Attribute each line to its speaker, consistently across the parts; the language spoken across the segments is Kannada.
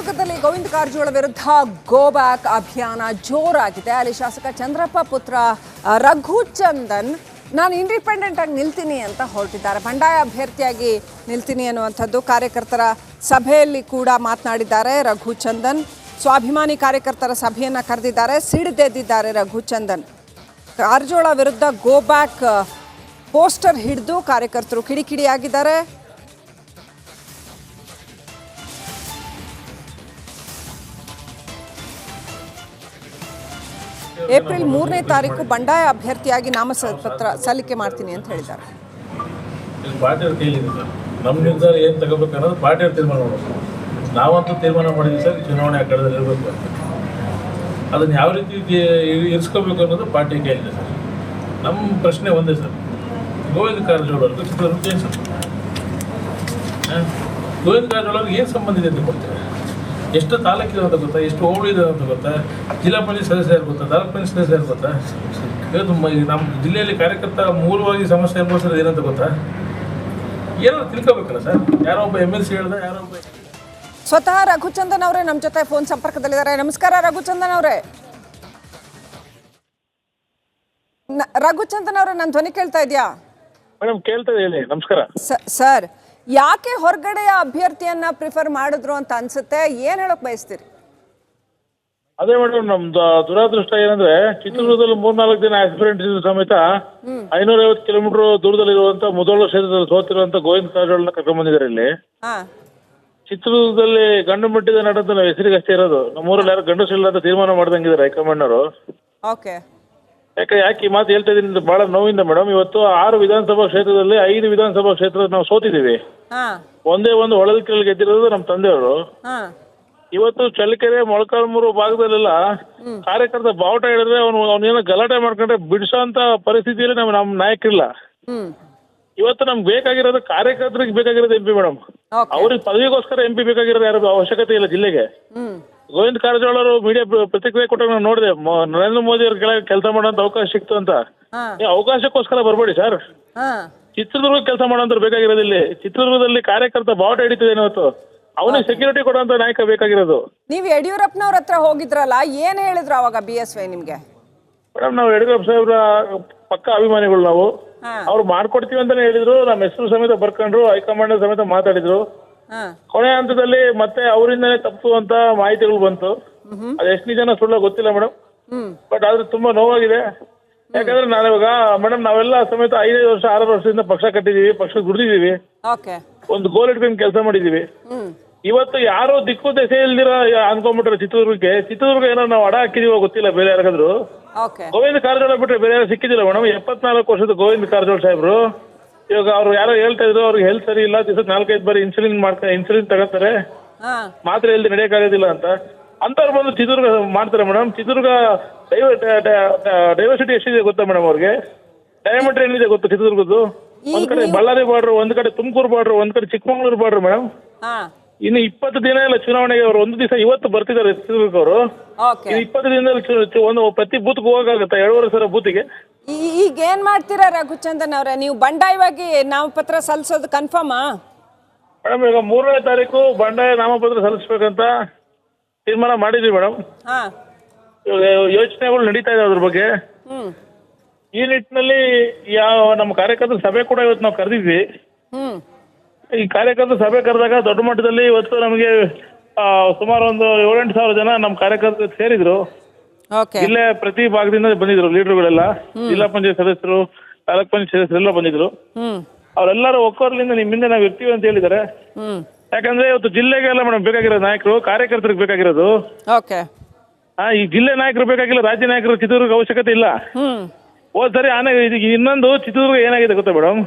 Speaker 1: ಚಿತ್ರದುರ್ಗದಲ್ಲಿ ಗೋವಿಂದ ಕಾರಜೋಳ ವಿರುದ್ಧ ಗೋ ಬ್ಯಾಕ್ ಅಭಿಯಾನ ಜೋರಾಗಿದೆ. ಅಲ್ಲಿ ಶಾಸಕ ಚಂದ್ರಪ್ಪ ಪುತ್ರ ರಘುಚಂದನ್ ನಾನು ಇಂಡಿಪೆಂಡೆಂಟ್ ಆಗಿ ನಿಲ್ತೀನಿ ಅಂತ ಹೊರಟಿದ್ದಾರೆ. ಬಂಡಾಯ ಅಭ್ಯರ್ಥಿಯಾಗಿ ನಿಲ್ತೀನಿ ಅನ್ನುವಂಥದ್ದು ಕಾರ್ಯಕರ್ತರ ಸಭೆಯಲ್ಲಿ ಕೂಡ ಮಾತನಾಡಿದ್ದಾರೆ. ರಘುಚಂದನ್ ಸ್ವಾಭಿಮಾನಿ ಕಾರ್ಯಕರ್ತರ ಸಭೆಯನ್ನು ಕರೆದಿದ್ದಾರೆ. ಸಿಡಿದೆದ್ದಿದ್ದಾರೆ ರಘುಚಂದನ್. ಕಾರಜೋಳ ವಿರುದ್ಧ ಗೋ ಬ್ಯಾಕ್ ಪೋಸ್ಟರ್ ಹಿಡಿದು ಕಾರ್ಯಕರ್ತರು ಕಿಡಿಕಿಡಿಯಾಗಿದ್ದಾರೆ. ಏಪ್ರಿಲ್ 3ನೇ ತಾರೀಕು ಬಂಡಾಯ ಅಭ್ಯರ್ಥಿಯಾಗಿ ನಾಮಪತ್ರ ಸಲ್ಲಿಕೆ ಮಾಡ್ತೀನಿ ಅಂತ ಹೇಳಿದ್ದಾರೆ.
Speaker 2: ನಮ್ಮ ನಿರ್ಧಾರ ಏನು ತಗೋಬೇಕು ಅನ್ನೋದು ಪಾರ್ಟಿಯವ್ರು ತೀರ್ಮಾನ ಮಾಡಬೇಕು. ನಾವಂತೂ ತೀರ್ಮಾನ ಮಾಡಿದ್ವಿ ಸರ್, ಚುನಾವಣೆ ಆ ಕಡೆದಲ್ಲಿ ಇರಬೇಕು ಅಂತ. ಅದನ್ನು ಯಾವ ರೀತಿ ಇರಿಸ್ಕೋಬೇಕು ಅನ್ನೋದು ಪಾರ್ಟಿ ಕೇಳಿದೆ ಸರ್. ನಮ್ಮ ಪ್ರಶ್ನೆ ಒಂದೇ ಸರ್, ಗೋವಿಂದ ಕಾರಜೋಳ ಅವ್ರಿಗೆ ಚಿತ್ರದುರ್ಗಕ್ಕೆ ಏನು ಸಂಬಂಧ? ಗೋವಿಂದ ಕಾರಜೋಳ ಅವ್ರಿಗೆ ಏನು ಸಂಬಂಧ ಇದೆ ಅಂತ ಕೊಡ್ತೇವೆ? ಎಷ್ಟು ತಾಲೂಕಿದೆ ಅಂತ ಗೊತ್ತಾ, ಎಷ್ಟು ಹೋಬಳಿ ಇದೆ ಅಂತ ಗೊತ್ತಾ, ಜಿಲ್ಲಾ ಪಂಚಾಯತ್ ಸದಸ್ಯ ಯಾರು ಗೊತ್ತಾ, ತಾಲೂಕು ಪಂಚಾಯತ್ ಸದಸ್ಯ ಯಾರು ಗೊತ್ತಾ? ಇವತ್ತು ನಮ್ಮ ಜಿಲ್ಲೆಯಲ್ಲಿ ಕಾರ್ಯಕರ್ತ ಮೂಲವಾಗಿ ಸಮಸ್ಯೆ ಅನುಭವಿಸೋದು ಏನಂತ ಗೊತ್ತಾ? ಏನಾದ್ರು ತಿಳ್ಕೋಬೇಕಲ್ಲ ಸರ್. ಯಾರೋ ಒಬ್ಬ MLC ಹೇಳ್ದ, ಯಾರೋ ಒಬ್ಬ
Speaker 1: ಸ್ವತಃ ರಘುಚಂದನ್ ಅವರೇ ನಮ್ಮ ಜೊತೆ ಫೋನ್ ಸಂಪರ್ಕದಲ್ಲಿದ್ದಾರೆ. ನಮಸ್ಕಾರ ರಘುಚಂದನ್ ಅವರೇ. ರಘುಚಂದನ್ ಅವರೇ, ನನ್ನ ಧ್ವನಿ ಕೇಳ್ತಾ ಇದೆಯಾ?
Speaker 2: ಮೇಡಮ್ ಕೇಳ್ತಾ ಹೇಳಿ. ನಮಸ್ಕಾರ
Speaker 1: ಸರ್. ಯಾಕೆ ಹೊರಗಡೆಯ ಅಭ್ಯರ್ಥಿಯನ್ನ ಪ್ರಿಫರ್ ಮಾಡಿದ್ರು ಅಂತ ಅನ್ಸುತ್ತೆ, ಏನ್ ಹೇಳಕ್ ಬಯಸ್ತೀರಿ?
Speaker 2: ಅದೇ ಮೇಡಮ್, ನಮ್ದು ದುರಾದೃಷ್ಟ ಏನಂದ್ರೆ ಚಿತ್ರದುರ್ಗದಲ್ಲಿ 3-4 ದಿನ ಆಕ್ಸಿಡೆಂಟ್ ಇದ್ರು ಸಮೇತ 550 ಕಿಲೋಮೀಟರ್ ದೂರದಲ್ಲಿರುವಂತ ಮುಧೋಳ ಕ್ಷೇತ್ರದಲ್ಲಿ ಸೋತಿರುವಂತ ಗೋವಿಂದ ಕಾರಜೋಳನ ಕರ್ಕೊಂಡ್ ಬಂದಿದ್ದಾರೆ. ಇಲ್ಲಿ ಚಿತ್ರದುರ್ಗದಲ್ಲಿ ಗಂಡು ಮಟ್ಟಿದ ನಟಂತ ನಾವು ಹೆಸರಿಗಷ್ಟೇ ಇರೋದು. ನಮ್ಮೂರಲ್ಲಿ ಯಾರು ಗಂಡಸು ಇಲ್ಲ ಅಂತ ತೀರ್ಮಾನ ಮಾಡ್ದಂಗಿದ್ದಾರೆ ಹೈಕಮಾಂಡ್ ಅವರು. ಯಾಕೆ ಈ ಮಾತು ಹೇಳ್ತಾ ಇದೀನಿ ಬಹಳ ನೋವಿಂದ ಮೇಡಮ್. ಇವತ್ತು 6 ವಿಧಾನಸಭಾ ಕ್ಷೇತ್ರದಲ್ಲಿ 5 ವಿಧಾನಸಭಾ ಕ್ಷೇತ್ರ ನಾವು ಸೋತಿದ್ದೀವಿ. ಒಂದೇ ಒಂದು ಹೊಳಲ್ಕೆರೆ ಗೆದ್ದಿರೋದು ನಮ್ಮ ತಂದೆಯವರು. ಇವತ್ತು ಚಳ್ಳಕೆರೆ ಮೊಳಕಾಲ್ಮೂರು ಭಾಗದಲ್ಲೆಲ್ಲ ಕಾರ್ಯಕರ್ತ ಬಾವುಟ ಹಿಡಿದ್ರೆ ಅವನೇನೋ ಗಲಾಟೆ ಮಾಡ್ಕೊಂಡ್ರೆ ಬಿಡಿಸೋ ಅಂತ ಪರಿಸ್ಥಿತಿಯಲ್ಲಿ ನಮ್ಮ ನಾಯಕರಿಲ್ಲ. ಇವತ್ತು ನಮ್ಗೆ ಬೇಕಾಗಿರೋದು ಕಾರ್ಯಕರ್ತರಿಗೆ ಬೇಕಾಗಿರೋದು MP ಮೇಡಮ್. ಅವ್ರಿಗೆ ಪದವಿಗೋಸ್ಕರ MP ಬೇಕಾಗಿರೋದು ಯಾರು ಅವಶ್ಯಕತೆ ಇಲ್ಲ ಜಿಲ್ಲೆಗೆ. ಗೋವಿಂದ ಕಾರಜೋಳ ಅವರು ಮೀಡಿಯಾ ಪ್ರತಿಕ್ರಿಯೆ ಕೊಟ್ಟಾಗ ನಾನು ನೋಡಿದೆ, ನರೇಂದ್ರ ಮೋದಿ ಅವ್ರ ಕೆಳಗೆ ಕೆಲಸ ಮಾಡೋಂತ ಅವಕಾಶ ಸಿಕ್ತು ಅಂತ. ಅವಕಾಶಕ್ಕೋಸ್ಕರ ಬರ್ಬೇಡಿ ಸರ್. ಚಿತ್ರದುರ್ಗ ಕೆಲಸ ಮಾಡೋಂತ ಬೇಕಾಗಿರೋದು ಇಲ್ಲಿ. ಚಿತ್ರದುರ್ಗದಲ್ಲಿ ಕಾರ್ಯಕರ್ತ ಬಾವುಟ ಹಿಡಿತಿದ್ದೇನೆ ಇವತ್ತು. ಅವನಿಗೆ ಸೆಕ್ಯೂರಿಟಿ ಕೊಡುವಂತ ನಾಯಕ ಬೇಕಾಗಿರೋದು.
Speaker 1: ನೀವು ಯಡಿಯೂರಪ್ಪನವ್ರ ಹತ್ರ ಹೋಗಿದ್ರಲ್ಲ, ಏನ್ ಹೇಳಿದ್ರು ಅವಾಗ BSY ನಿಮ್ಗೆ?
Speaker 2: ಮೇಡಮ್, ನಾವು ಯಡಿಯೂರಪ್ಪ ಸಾಹೇಬ್ರ ಪಕ್ಕ ಅಭಿಮಾನಿಗಳು. ನಾವು ಅವ್ರು ಮಾಡ್ಕೊಡ್ತೀವಿ ಅಂತಾನೆ ಹೇಳಿದ್ರು. ನಮ್ಮ ಹೆಸರು ಸಮೇತ ಬರ್ಕೊಂಡ್ರು, ಹೈಕಮಾಂಡ್ ಸಮೇತ ಮಾತಾಡಿದ್ರು. ಕೊನೆ ಹಂತದಲ್ಲಿ ಮತ್ತೆ ಅವರಿಂದನೇ ತಪ್ಪು ಅಂತ ಮಾಹಿತಿಗಳು ಬಂತು. ಅದು ಎಷ್ಟು ನಿಜನ ಸುಳ್ಳ ಗೊತ್ತಿಲ್ಲ ಮೇಡಮ್. ಬಟ್ ಆದ್ರೆ ತುಂಬಾ ನೋವಾಗಿದೆ. ಯಾಕಂದ್ರೆ ನಾನಿವಾಗ ಮೇಡಮ್ ನಾವೆಲ್ಲ ಸಮೇತ 5 ವರ್ಷ 6 ವರ್ಷದಿಂದ ಪಕ್ಷ ಕಟ್ಟಿದೀವಿ, ಪಕ್ಷ ದುಡಿದೀವಿ, ಒಂದು ಗೋಲ್ ಇಟ್ಕೊಂಡು ಕೆಲಸ ಮಾಡಿದೀವಿ. ಇವತ್ತು ಯಾರು ದಿಕ್ಕು ದೆಸೆ ಇಲ್ದಿರ ಅನ್ಕೊಂಡ್ಬಿಟ್ರೆ ಚಿತ್ರದುರ್ಗಕ್ಕೆ. ಚಿತ್ರದುರ್ಗ ಏನೋ ನಾವು ಅಡ ಹಾಕಿದೀವೋ ಗೊತ್ತಿಲ್ಲ ಬೇರೆ ಯಾರಿಗಾದ್ರು. ಗೋವಿಂದ ಕಾರಜೋಳ ಬಿಟ್ರೆ ಬೇರೆ ಯಾರು ಸಿಕ್ಕಿದಿಲ್ಲ ಮೇಡಮ್. 74 ವರ್ಷದ ಗೋವಿಂದ ಕಾರಜೋಳ ಸಾಹೇಬ್ರು ಇವಾಗ ಅವ್ರು ಯಾರೋ ಹೇಳ್ತಾ ಇದ್ರು, ಅವ್ರಿಗೆ ಹೆಲ್ತ್ ಸರಿ ಇಲ್ಲ, ದಿವಸ 4-5 ಬಾರಿ ಇನ್ಸುಲಿನ್ ತಗೋತಾರೆ, ಮಾತ್ರೆ ಇಲ್ದೆ ನಡೆಯಕ್ಕಾಗೋದಿಲ್ಲ ಅಂತ. ಅಂತವ್ರು ಬಂದು ಚಿತ್ರದುರ್ಗ ಮಾಡ್ತಾರೆ ಮೇಡಮ್. ಚಿತ್ರದುರ್ಗ ಡೈವರ್ಸಿಟಿ ಎಷ್ಟಿದೆ ಗೊತ್ತಾ ಮೇಡಮ್ ಅವ್ರಿಗೆ? ಡಯಾಮೀಟರ್ ಏನಿದೆ ಗೊತ್ತಾ ಚಿತ್ರದುರ್ಗದ್ದು? ಒಂದ್ ಕಡೆ ಬಳ್ಳಾರಿ ಬಾರ್ಡ್ರು, ಒಂದ್ ಕಡೆ ತುಮಕೂರು ಬಾರ್ಡ್ರು, ಒಂದ್ ಕಡೆ ಚಿಕ್ಕಮಗಳೂರು ಬಾರ್ಡ್ರು ಮೇಡಮ್. ಇನ್ನು 20 ದಿನ ಇಲ್ಲ ಚುನಾವಣೆಗೆ. ಅವರು ಒಂದು ದಿವಸ ಇವತ್ತು ಬರ್ತಿದ್ದಾರೆ ಚಿತ್ರದುರ್ಗ ಅವರು. 20 ದಿನದಲ್ಲಿ ಒಂದು ಪ್ರತಿ ಬೂತ್ಗೆ ಹೋಗಾಗುತ್ತೆ 2,500 ಬೂತಿಗೆ.
Speaker 1: ಈಗ ಏನ್ ಮಾಡ್ತೀರಾ ರಘುಚಂದನ್ ಅವರೇ? ನೀವು ಬಂಡಾಯವಾಗಿ ನಾಮಪತ್ರ ಸಲ್ಲಿಸೋದು ಕನ್ಫರ್ಮಾ?
Speaker 2: ಮೇಡಮ್, ಈಗ 3ನೇ ತಾರೀಕು ಬಂಡಾಯ ನಾಮಪತ್ರ ಸಲ್ಲಿಸ್ಬೇಕಂತ ತೀರ್ಮಾನ ಮಾಡಿದ್ವಿ ಮೇಡಮ್. ಯೋಚನೆಗಳು ನಡೀತಾ ಇದೆ ಅದ್ರ ಬಗ್ಗೆ. ಈ ನಿಟ್ಟಿನಲ್ಲಿ ನಮ್ಮ ಕಾರ್ಯಕರ್ತರ ಸಭೆ ಕೂಡ ಇವತ್ತು ನಾವು ಕರೆದಿದ್ವಿ. ಈ ಕಾರ್ಯಕರ್ತರ ಸಭೆ ಕರೆದಾಗ ದೊಡ್ಡ ಮಟ್ಟದಲ್ಲಿ ಇವತ್ತು ನಮಗೆ ಸುಮಾರು ಒಂದು 7-8 ಸಾವಿರ ಜನ ನಮ್ಮ ಕಾರ್ಯಕರ್ತರು ಸೇರಿದ್ರು. ಜಿಲ್ಲೆ ಪ್ರತಿ ಭಾಗದಿಂದ ಬಂದಿದ್ರು ಲೀಡರ್ಗಳೆಲ್ಲ, ಜಿಲ್ಲಾ ಪಂಚಾಯತ್ ಸದಸ್ಯರು, ತಾಲೂಕ್ ಪಂಚಾಯತ್ ಸದಸ್ಯರೆಲ್ಲ ಬಂದಿದ್ರು. ಅವರೆಲ್ಲರೂ ಒಕ್ಕೊರ್ಲಿಂದ ನಿಮ್ಮಿಂದ ನಾವು ಇರ್ತೀವಿ ಅಂತ ಹೇಳಿದ್ದಾರೆ. ಯಾಕಂದ್ರೆ ಇವತ್ತು ಜಿಲ್ಲೆಗೆಲ್ಲ ಮೇಡಮ್ ಬೇಕಾಗಿರೋದು ನಾಯಕರು, ಕಾರ್ಯಕರ್ತರಿಗೆ ಬೇಕಾಗಿರೋದು. ಈ ಜಿಲ್ಲೆ ನಾಯಕರು ಬೇಕಾಗಿಲ್ಲ, ರಾಜ್ಯ ನಾಯಕರು ಚಿತ್ರದುರ್ಗ ಅವಶ್ಯಕತೆ ಇಲ್ಲ. ಹೋದ್ ಸರಿ ಇನ್ನೊಂದು ಚಿತ್ರದುರ್ಗ ಏನಾಗಿದೆ ಗೊತ್ತಾ ಮೇಡಮ್?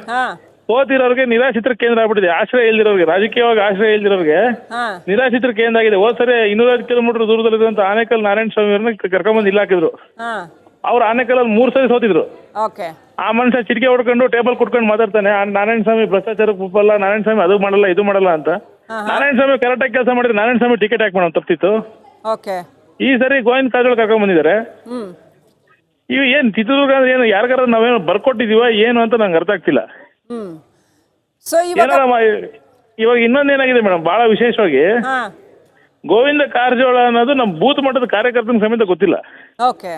Speaker 2: ಸೋತಿರೋರಿಗೆ ನಿರಾಶ್ರಿತರ ಕೇಂದ್ರ ಆಗ್ಬಿಟ್ಟಿದೆ. ಆಶ್ರಯ ಇಲ್ದಿರೋರಿಗೆ, ರಾಜಕೀಯವಾಗಿ ಆಶ್ರಯ ಇಲ್ದಿರೋರಿಗೆ ನಿರಾಶ್ರಿತರ ಕೇಂದ್ರ ಆಗಿದೆ. ಹೋದ್ ಸರಿ 250 ಕಿಲೋಮೀಟರ್ ದೂರದಲ್ಲಿರುವಂತ ಆನೇಕಲ್ ನಾರಾಯಣ ಸ್ವಾಮಿ ಅವ್ರನ್ನ ಕರ್ಕೊಂಡ್ಬಂದು ಇಲ್ಲ ಹಾಕಿದ್ರು. ಅವ್ರು ಆನೇಕಲ್ಲಲ್ಲಿ 3 ಸರಿ ಸೋತಿದ್ರು. ಆ ಮನುಷ್ಯ ಚಿಟಿಕೆ ಹೊಡ್ಕೊಂಡು ಟೇಬಲ್ ಕುಟ್ಕೊಂಡು ಮಾತಾಡ್ತಾನೆ, ನಾರಾಯಣ ಸ್ವಾಮಿ ಭ್ರಷ್ಟಾಚಾರಕ್ಕೆ ಒಪ್ಪಲ್ಲ, ನಾರಾಯಣ ಸ್ವಾಮಿ ಅದು ಮಾಡಲ್ಲ ಇದು ಮಾಡಲ್ಲ ಅಂತ. ನಾರಾಯಣ ಸ್ವಾಮಿ ಕರೆಕ್ಟಾಗಿ ಕೆಲಸ ಮಾಡಿದ್ರೆ ನಾರಾಯಣ ಸ್ವಾಮಿ ಟಿಕೆಟ್ ಹಾಕಿ ಮಾಡೋಣ ತಪ್ಪಿತ್ತು. ಈ ಸರಿ ಗೋವಿಂದ ಕಾರಜೋಳ ಕರ್ಕೊಂಡ್ ಬಂದಿದ್ದಾರೆ. ಇವು ಏನ್ ಚಿತ್ರದುರ್ಗ ಅಂದ್ರೆ ಏನು, ಯಾರಿಗಾರ ನಾವೇನು ಬರ್ಕೊಟ್ಟಿದೀವ ಏನು ಅಂತ ನಂಗೆ ಅರ್ಥ ಆಗ್ತಿಲ್ಲ. ಇವಾಗ ಇನ್ನೊಂದೇನಾಗಿದೆ ಮೇಡಮ್, ಬಹಳ ವಿಶೇಷವಾಗಿ ಗೋವಿಂದ ಕಾರಜೋಳ ಅನ್ನೋದು ನಮ್ಮ ಬೂತ್ ಮಟ್ಟದ ಕಾರ್ಯಕರ್ತನ ಸಮೇತ ಗೊತ್ತಿಲ್ಲ.
Speaker 1: ಓಕೆ.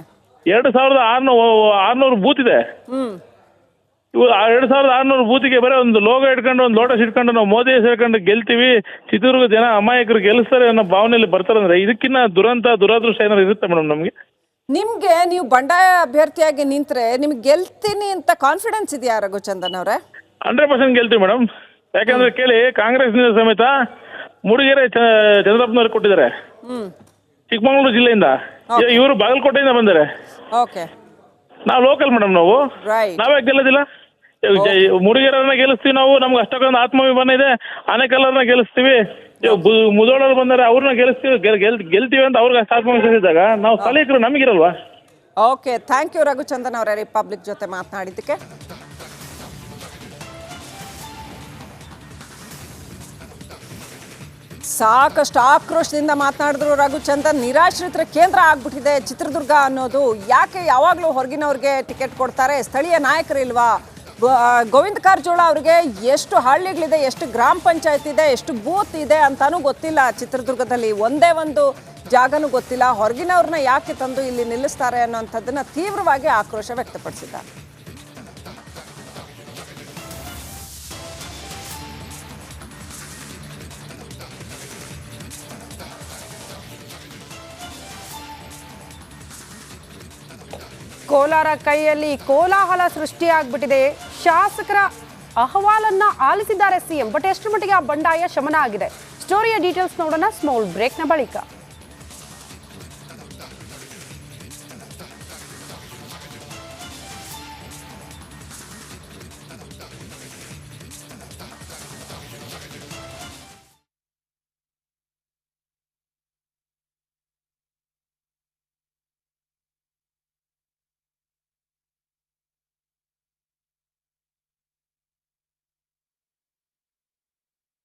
Speaker 2: 2600 ಬೂತ್ ಇದೆ. ಇವು 2600 ಬೂತಿಗೆ ಬರೀ ಒಂದು ಲೋಗೋ ಇಟ್ಕೊಂಡು ಒಂದು ಲೋಟಸ್ ಇಟ್ಕೊಂಡು ನಾವು ಮೋದಿ ಹೆಸರು ಹೇಳ್ಕೊಂಡು ಗೆಲ್ತೀವಿ, ಚಿತ್ರದುರ್ಗ ಜನ ಅಮಾಯಕರು ಗೆಲ್ಲಿಸ್ತಾರೆ ಅನ್ನೋ ಭಾವನೆಯಲ್ಲಿ ಬರ್ತಾರಂದ್ರೆ ಇದಕ್ಕಿನ್ನ ದುರದೃಷ್ಟ ಏನಾದ್ರು ಇರುತ್ತೆ ಮೇಡಮ್ ನಮಗೆ?
Speaker 1: ನಿಮ್ಗೆ ನೀವು ಬಂಡಾಯ ಅಭ್ಯರ್ಥಿಯಾಗಿ ನಿಂತ್ರೆ ನಿಮ್ಗೆ ಗೆಲ್ತೀನಿ ಅಂತ ಕಾನ್ಫಿಡೆನ್ಸ್ ಇದೆಯಾ ರಘುಚಂದನ್ ಅವರೇ?
Speaker 2: 100% ಗೆಲ್ತೀವಿ ಮೇಡಮ್. ಯಾಕಂದ್ರೆ ಕೇಳಿ, ಕಾಂಗ್ರೆಸ್ನಿಂದ ಸಮೇತ ಮೂಡಿಗೆರೆ ಚಂದ್ರಪ್ಪನವ್ರಿಗೆ ಕೊಟ್ಟಿದ್ದಾರೆ, ಚಿಕ್ಕಮಗಳೂರು ಜಿಲ್ಲೆಯಿಂದ. ಇವರು ಬಾಗಲಕೋಟೆಯಿಂದ ಬಂದರೆ,
Speaker 1: ಓಕೆ,
Speaker 2: ನಾವು ಲೋಕಲ್ ಮೇಡಮ್. ನಾವೇ ಗೆಲ್ಲೋದಿಲ್ಲ? ಮೂಡಿಗೆರೆಯವ್ರನ್ನ ಗೆಲ್ಲಿಸ್ತೀವಿ ನಾವು. ನಮ್ಗೆ ಅಷ್ಟಕ್ಕೊಂದು ಆತ್ಮಾಭಿಮಾನ ಇದೆ. ಆನೆಕಲ್ಲರನ್ನ ಗೆಲ್ಲಿಸ್ತೀವಿ. ಮುದೋಳವ್ರು ಬಂದರೆ ಅವ್ರನ್ನ ಗೆಲ್ತೀವಿ ಅಂತ ಅವ್ರಿಗೆ ಅಷ್ಟು ಆತ್ಮವಿಶ್ವಾಸ ಇದ್ದಾಗ ನಾವು ಸ್ಥಳೀಕರು ನಮಗಿರಲ್ವಾ?
Speaker 1: ಓಕೆ, ಥ್ಯಾಂಕ್ ಯು ರಘುಚಂದನ್ ಅವರೇ ರಿಪಬ್ಲಿಕ್ ಜೊತೆ ಮಾತನಾಡಿದ್ದಕ್ಕೆ. ಸಾಕಷ್ಟು ಆಕ್ರೋಶದಿಂದ ಮಾತನಾಡಿದ್ರು ರಘುಚಂದನ್. ನಿರಾಶ್ರಿತರ ಕೇಂದ್ರ ಆಗ್ಬಿಟ್ಟಿದೆ ಚಿತ್ರದುರ್ಗ ಅನ್ನೋದು. ಯಾಕೆ ಯಾವಾಗಲೂ ಹೊರಗಿನವ್ರಿಗೆ ಟಿಕೆಟ್ ಕೊಡ್ತಾರೆ, ಸ್ಥಳೀಯ ನಾಯಕರಿಲ್ವಾ? ಗೋವಿಂದ ಕಾರಜೋಳ ಅವ್ರಿಗೆ ಎಷ್ಟು ಹಳ್ಳಿಗಳಿದೆ, ಎಷ್ಟು ಗ್ರಾಮ ಪಂಚಾಯತ್ ಇದೆ, ಎಷ್ಟು ಬೂತ್ ಇದೆ ಅಂತಾನೂ ಗೊತ್ತಿಲ್ಲ. ಚಿತ್ರದುರ್ಗದಲ್ಲಿ ಒಂದೇ ಒಂದು ಜಾಗನೂ ಗೊತ್ತಿಲ್ಲ. ಹೊರಗಿನವ್ರನ್ನ ಯಾಕೆ ತಂದು ಇಲ್ಲಿ ನಿಲ್ಲಿಸ್ತಾರೆ ಅನ್ನೋಂಥದ್ದನ್ನ ತೀವ್ರವಾಗಿ ಆಕ್ರೋಶ ವ್ಯಕ್ತಪಡಿಸಿದ್ದಾರೆ.
Speaker 3: ಕೋಲಾರ ಕೈಯಲ್ಲಿ ಕೋಲಾಹಲ ಸೃಷ್ಟಿಯಾಗ್ಬಿಟ್ಟಿದೆ. ಶಾಸಕರ ಅಹವಾಲನ್ನ ಆಲಿಸಿದ್ದಾರೆ ಸಿಎಂ. ಬಟ್ ಎಷ್ಟು ಮಟ್ಟಿಗೆ ಆ ಬಂಡಾಯ ಶಮನ ಆಗಿದೆ? ಸ್ಟೋರಿಯ ಡೀಟೇಲ್ಸ್ ನೋಡೋಣ ಸ್ಮಾಲ್ ಬ್ರೇಕ್ನ ಬಳಿಕ.